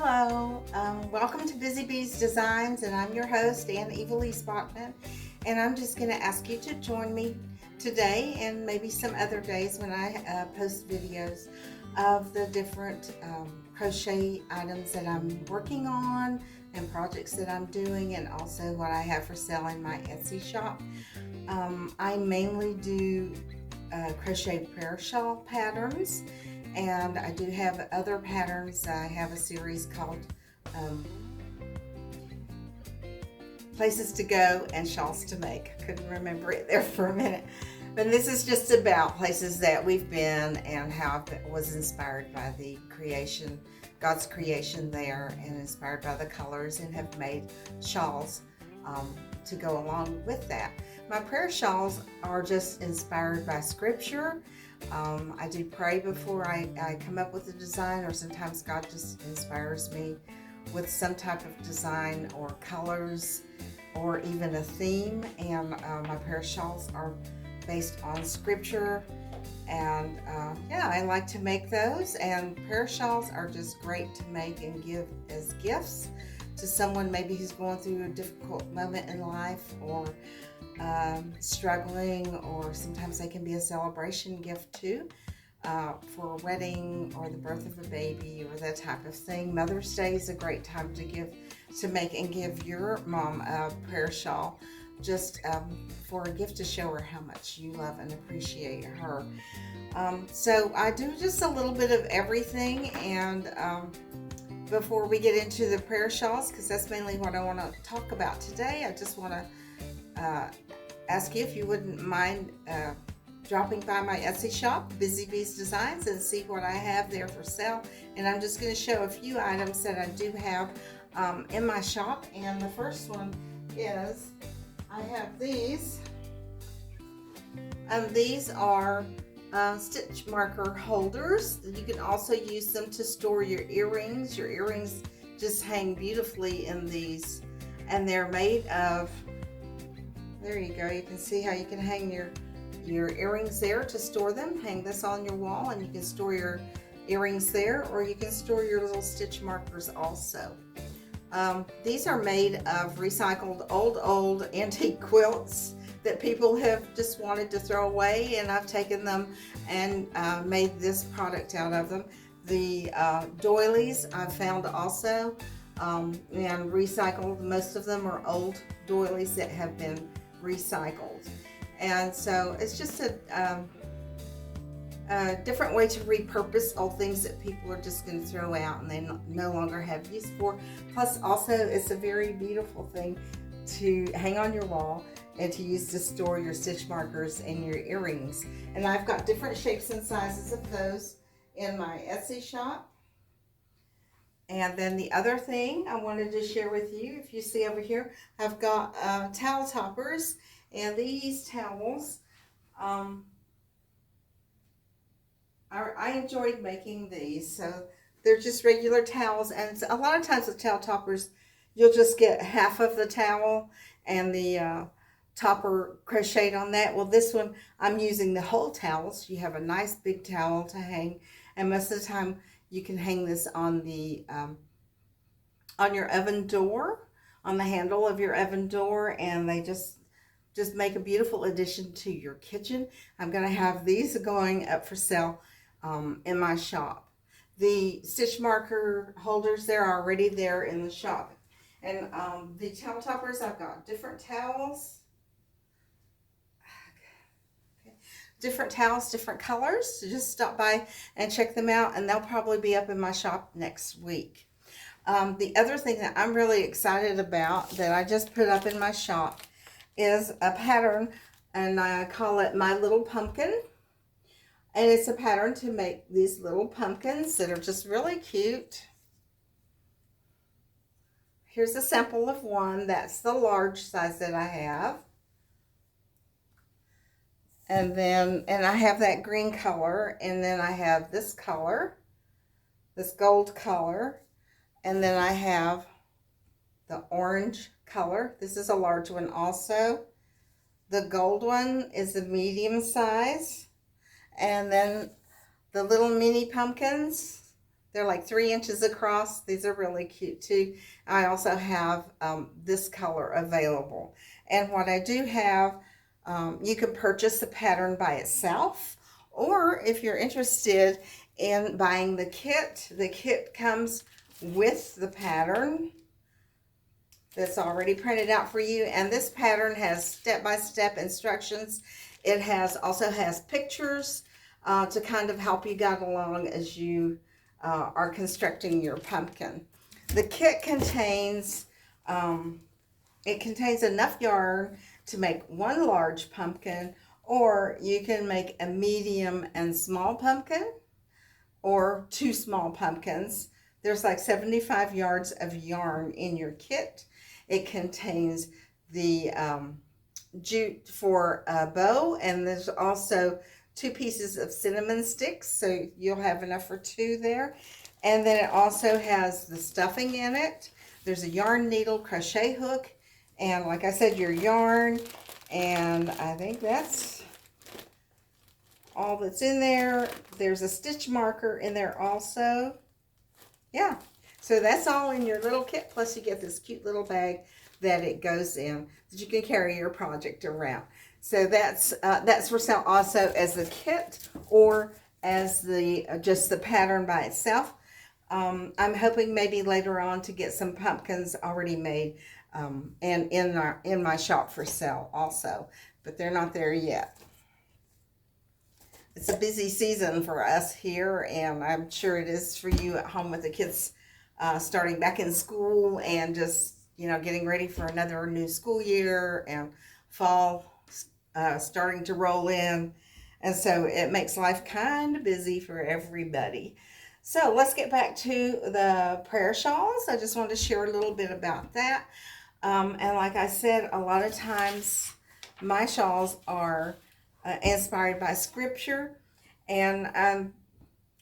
Hello, welcome to Bizzie Beez Designs, and I'm your host, Ivelise Bachman, and I'm just going to ask you to join me today and maybe some other days when I post videos of the different crochet items that I'm working on and projects that I'm doing, and also what I have for sale in my Etsy shop. I mainly do crochet prayer shawl patterns, and I do have other patterns. I have a series called um, Places to Go and Shawls to Make. I couldn't remember it there for a minute. But this is just about places that we've been and how I was inspired by the creation, God's creation there, and inspired by the colors, and have made shawls to go along with that. My prayer shawls are just inspired by scripture. I do pray before I come up with a design, or sometimes God just inspires me with some type of design or colors or even a theme, and my prayer shawls are based on scripture, and yeah, I like to make those, and prayer shawls are just great to make and give as gifts to someone maybe who's going through a difficult moment in life, or struggling, or sometimes they can be a celebration gift too, for a wedding or the birth of a baby or that type of thing. Mother's Day is a great time to make and give your mom a prayer shawl, just for a gift to show her how much you love and appreciate her. So I do just a little bit of everything, and before we get into the prayer shawls, because that's mainly what I want to talk about today, I just want to ask you if you wouldn't mind dropping by my Etsy shop, Bizzie Beez Designs, and see what I have there for sale. And I'm just going to show a few items that I do have in my shop. And the first one is I have these, and these are stitch marker holders. You can also use them to store your earrings. Your earrings just hang beautifully in these, and they're made of, there you go, you can see how you can hang your earrings there to store them. Hang this on your wall and you can store your earrings there, or you can store your little stitch markers also. These are made of recycled old antique quilts that people have just wanted to throw away, and I've taken them and made this product out of them. The doilies I've found also, and recycled. Most of them are old doilies that have been recycled, and so it's just a different way to repurpose old things that people are just going to throw out and they no longer have use for. Plus, also, it's a very beautiful thing to hang on your wall and to use to store your stitch markers and your earrings. And I've got different shapes and sizes of those in my Etsy shop. And then the other thing I wanted to share with you, if you see over here, I've got towel toppers, and these towels, I enjoyed making these. So they're just regular towels, and a lot of times with towel toppers, you'll just get half of the towel and the topper crocheted on that. Well, this one, I'm using the whole towels. You have a nice big towel to hang, and most of the time you can hang this on the on your oven door, on the handle of your oven door, and they just make a beautiful addition to your kitchen. I'm going to have these going up for sale in my shop. The stitch marker holders, they're already there in the shop. And the towel toppers, I've got different towels. Different towels, different colors. So just stop by and check them out, and they'll probably be up in my shop next week. The other thing that I'm really excited about that I just put up in my shop is a pattern, and I call it My Little Pumpkin. And it's a pattern to make these little pumpkins that are just really cute. Here's a sample of one. That's the large size that I have. And then, I have that green color, and then I have this color, this gold color, and then I have the orange color. This is a large one also. The gold one is a medium size, and then the little mini pumpkins, They're like 3 inches across. These are really cute too. I also have this color available. And what I do have, you can purchase the pattern by itself, or if you're interested in buying the kit comes with the pattern that's already printed out for you. And this pattern has step-by-step instructions. It also has pictures to kind of help you guide along as you are constructing your pumpkin. The kit contains enough yarn to make one large pumpkin, or you can make a medium and small pumpkin, or 2 small pumpkins. There's like 75 yards of yarn in your kit. It contains the jute for a bow, and there's also 2 pieces of cinnamon sticks, so you'll have enough for 2 there. And then it also has the stuffing in it. There's a yarn needle, crochet hook, and like I said, your yarn. And I think that's all that's in there. There's a stitch marker in there also. Yeah, so that's all in your little kit, plus you get this cute little bag that it goes in that you can carry your project around. So that's for sale also as the kit, or as the just the pattern by itself. I'm hoping maybe later on to get some pumpkins already made and in my shop for sale also, but they're not there yet. It's a busy season for us here, and I'm sure it is for you at home with the kids starting back in school, and just, getting ready for another new school year, and fall starting to roll in. And so it makes life kind of busy for everybody. So let's get back to the prayer shawls. I just wanted to share a little bit about that. And like I said, a lot of times my shawls are inspired by scripture. And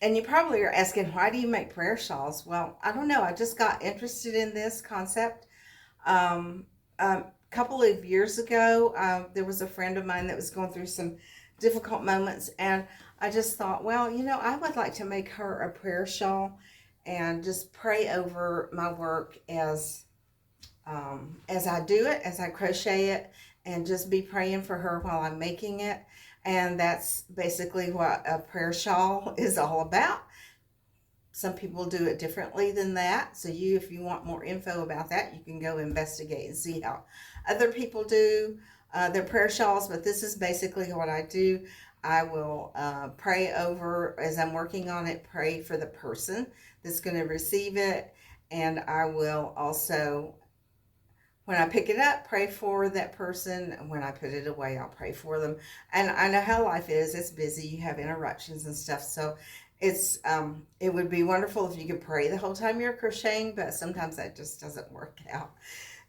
you probably are asking, why do you make prayer shawls? Well, I don't know. I just got interested in this concept. A couple of years ago, there was a friend of mine that was going through some difficult moments, and I just thought, well, I would like to make her a prayer shawl and just pray over my work as I do it, as I crochet it, and just be praying for her while I'm making it. And that's basically what a prayer shawl is all about. Some people do it differently than that. So if you want more info about that, you can go investigate and see how other people do their prayer shawls. But this is basically what I do. I will pray over, as I'm working on it, pray for the person that's going to receive it. And I will also, when I pick it up, pray for that person. When I put it away, I'll pray for them. And I know how life is. It's busy. You have interruptions and stuff. So it would be wonderful if you could pray the whole time you're crocheting, but sometimes that just doesn't work out.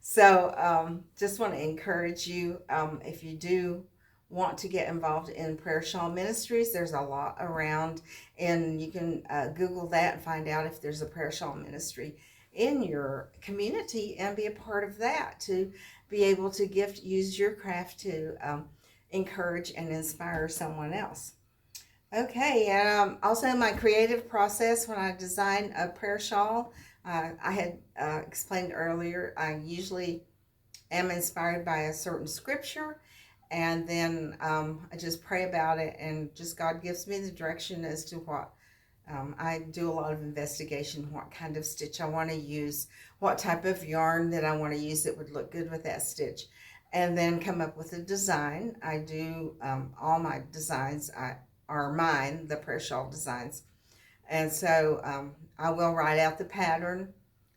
So just want to encourage you, if you do want to get involved in prayer shawl ministries, there's a lot around, and you can Google that and find out if there's a prayer shawl ministry in your community, and be a part of that, to be able to use your craft to encourage and inspire someone else. Okay, also my creative process when I design a prayer shawl, I had explained earlier, I usually am inspired by a certain scripture, and then I just pray about it, and just God gives me the direction as to what I do a lot of investigation, what kind of stitch I want to use, what type of yarn that I want to use that would look good with that stitch, and then come up with a design. I do all my designs are mine, the prayer shawl designs. And so I will write out the pattern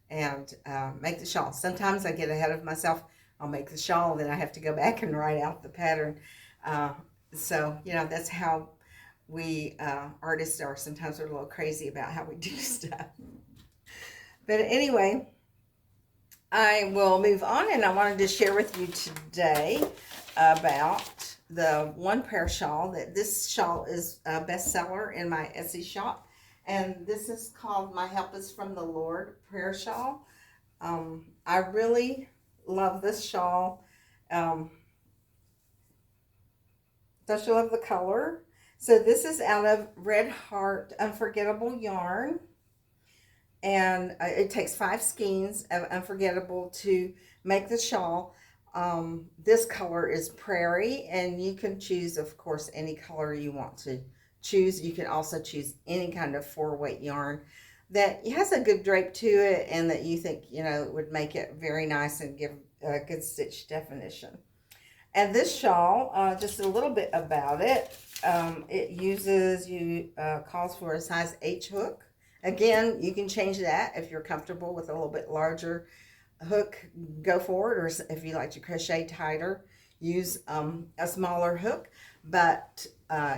and make the shawl. Sometimes I get ahead of myself. I'll make the shawl, then I have to go back and write out the pattern. So, that's how we artists are. Sometimes we're a little crazy about how we do stuff. But anyway, I will move on, and I wanted to share with you today about the one prayer shawl. This shawl is a bestseller in my Etsy shop, and this is called My Help Is From the Lord prayer shawl. I really love this shawl. Don't you love the color? So this is out of Red Heart Unforgettable yarn, And it takes 5 skeins of Unforgettable to make the shawl. This color is Prairie, and you can choose, of course, any color you want to choose. You can also choose any kind of 4-weight yarn that has a good drape to it and that you think, would make it very nice and give a good stitch definition. And this shawl, just a little bit about it. It calls for a size H hook. Again, you can change that if you're comfortable with a little bit larger hook, go for it. Or if you like to crochet tighter, use a smaller hook. But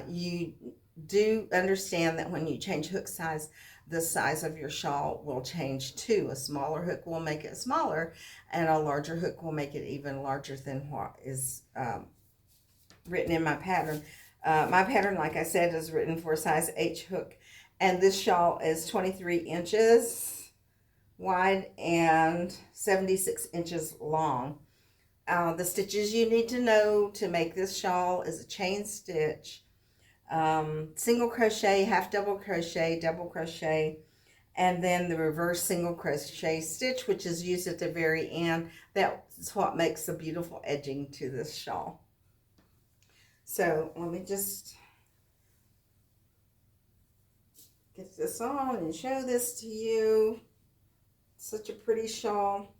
you do understand that when you change hook size, the size of your shawl will change too. A smaller hook will make it smaller, and a larger hook will make it even larger than what is written in my pattern. My pattern, like I said, is written for a size H hook, and this shawl is 23 inches wide and 76 inches long. The stitches you need to know to make this shawl is a chain stitch, single crochet, half double crochet, and then the reverse single crochet stitch, which is used at the very end. That's what makes the beautiful edging to this shawl. So let me just get this on and show this to you. Such a pretty shawl,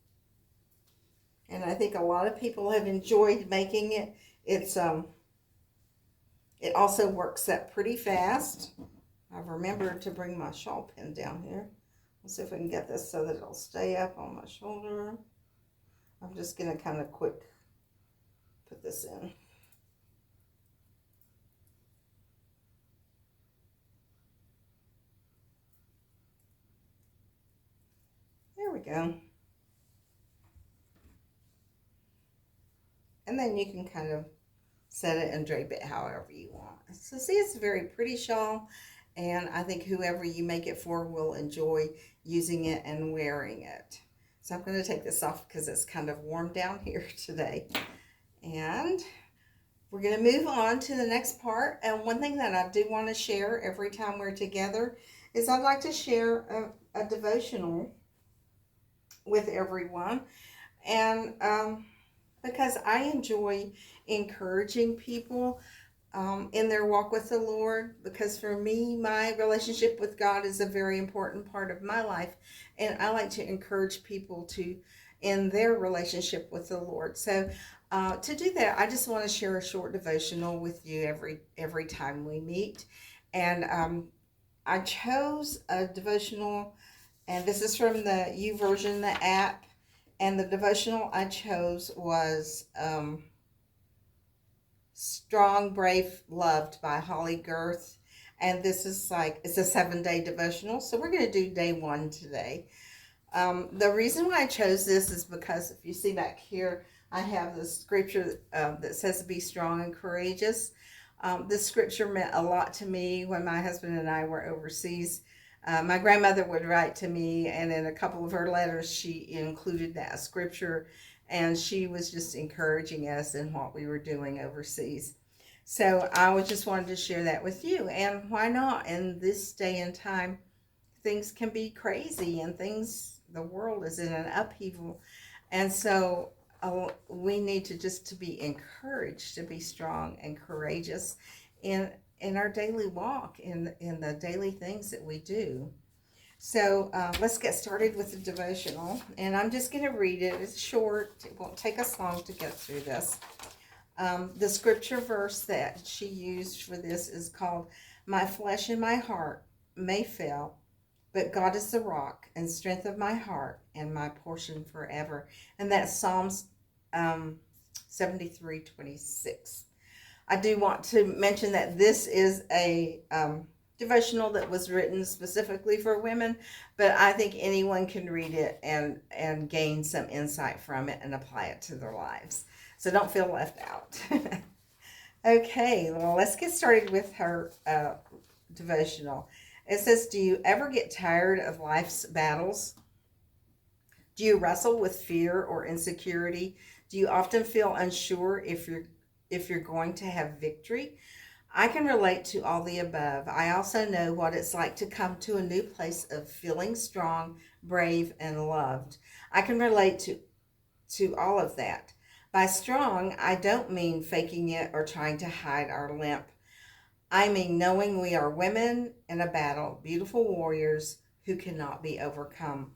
and I think a lot of people have enjoyed making it. It also works up pretty fast. I've remembered to bring my shawl pin down here. Let's see if I can get this so that it'll stay up on my shoulder. I'm just going to kind of quick put this in. There we go. And then you can kind of set it and drape it however you want. So see, it's a very pretty shawl, and I think whoever you make it for will enjoy using it and wearing it. So I'm going to take this off because it's kind of warm down here today. And we're going to move on to the next part. And one thing that I do want to share every time we're together is I'd like to share a devotional with everyone. And because I enjoy encouraging people in their walk with the Lord, because for me, my relationship with God is a very important part of my life, and I like to encourage people in their relationship with the Lord. So to do that, I just want to share a short devotional with you every time we meet. And I chose a devotional, and this is from the YouVersion, the app. And the devotional I chose was Strong, Brave, Loved by Holly Girth. And this is it's a 7-day devotional. So we're going to do day 1 today. The reason why I chose this is because if you see back here, I have the scripture that says be strong and courageous. This scripture meant a lot to me when my husband and I were overseas. My grandmother would write to me, and in a couple of her letters, she included that scripture, and she was just encouraging us in what we were doing overseas. So I just wanted to share that with you, and why not? In this day and time, things can be crazy, and the world is in an upheaval, and so we need to be encouraged to be strong and courageous in our daily walk, in the daily things that we do. So let's get started with the devotional, and I'm just going to read it. It's short. It won't take us long to get through this. The scripture verse that she used for this is called, "My flesh and my heart may fail, but God is the rock and strength of my heart and my portion forever." And that's Psalms 73:26. I do want to mention that this is a devotional that was written specifically for women, but I think anyone can read it and gain some insight from it and apply it to their lives. So don't feel left out. Okay, well, let's get started with her devotional. It says, do you ever get tired of life's battles? Do you wrestle with fear or insecurity? Do you often feel unsure if you're going to have victory? I can relate to all the above. I also know what it's like to come to a new place of feeling strong, brave, and loved. I can relate to all of that. By strong, I don't mean faking it or trying to hide our limp. I mean knowing we are women in a battle, beautiful warriors who cannot be overcome.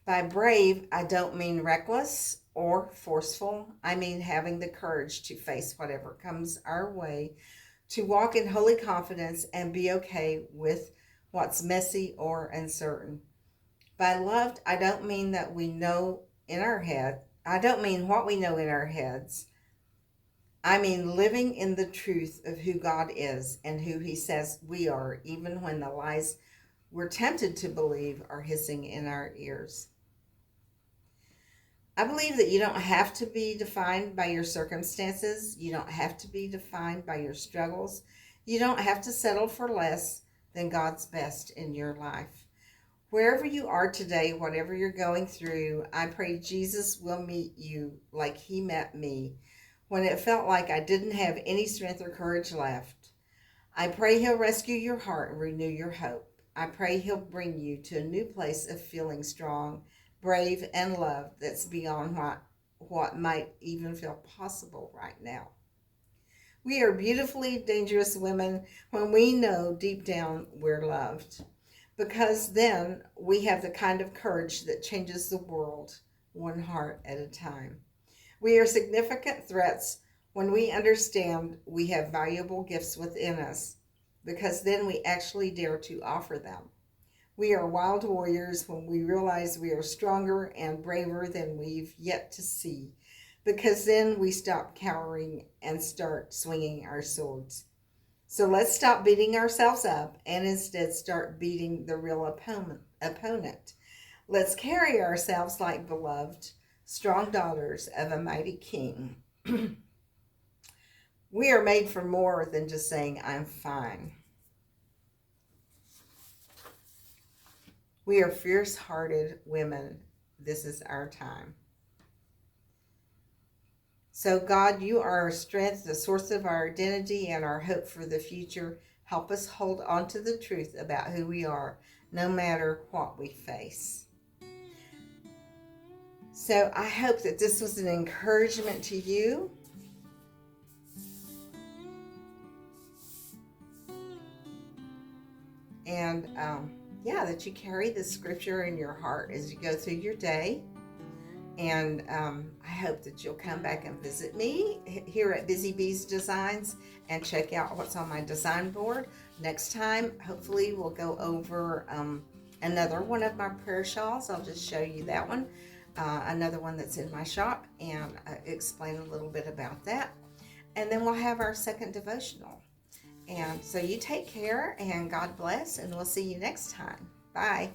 By brave, I don't mean reckless or forceful. I mean having the courage to face whatever comes our way, to walk in holy confidence and be okay with what's messy or uncertain. By loved, I don't mean that we know in our head. I don't mean what we know in our heads. I mean living in the truth of who God is and who He says we are, even when the lies we're tempted to believe are hissing in our ears. I believe that you don't have to be defined by your circumstances. You don't have to be defined by your struggles. You don't have to settle for less than God's best in your life. Wherever you are today, whatever you're going through, I pray Jesus will meet you like He met me when it felt like I didn't have any strength or courage left. I pray He'll rescue your heart and renew your hope. I pray He'll bring you to a new place of feeling strong, brave, and loved that's beyond what might even feel possible right now. We are beautifully dangerous women when we know deep down we're loved, because then we have the kind of courage that changes the world one heart at a time. We are significant threats when we understand we have valuable gifts within us, because then we actually dare to offer them. We are wild warriors when we realize we are stronger and braver than we've yet to see, because then we stop cowering and start swinging our swords. So let's stop beating ourselves up and instead start beating the real opponent. Let's carry ourselves like beloved, strong daughters of a mighty king. We are made for more than just saying, I'm fine. We are fierce-hearted women. This is our time. So God, you are our strength, the source of our identity, and our hope for the future. Help us hold on to the truth about who we are, no matter what we face. So I hope that this was an encouragement to you. And that you carry this scripture in your heart as you go through your day. And I hope that you'll come back and visit me here at Bizzie Beez Designs and check out what's on my design board. Next time, hopefully, we'll go over another one of my prayer shawls. I'll just show you that one. Another one that's in my shop, and explain a little bit about that. And then we'll have our second devotional. And so you take care, and God bless, and we'll see you next time. Bye.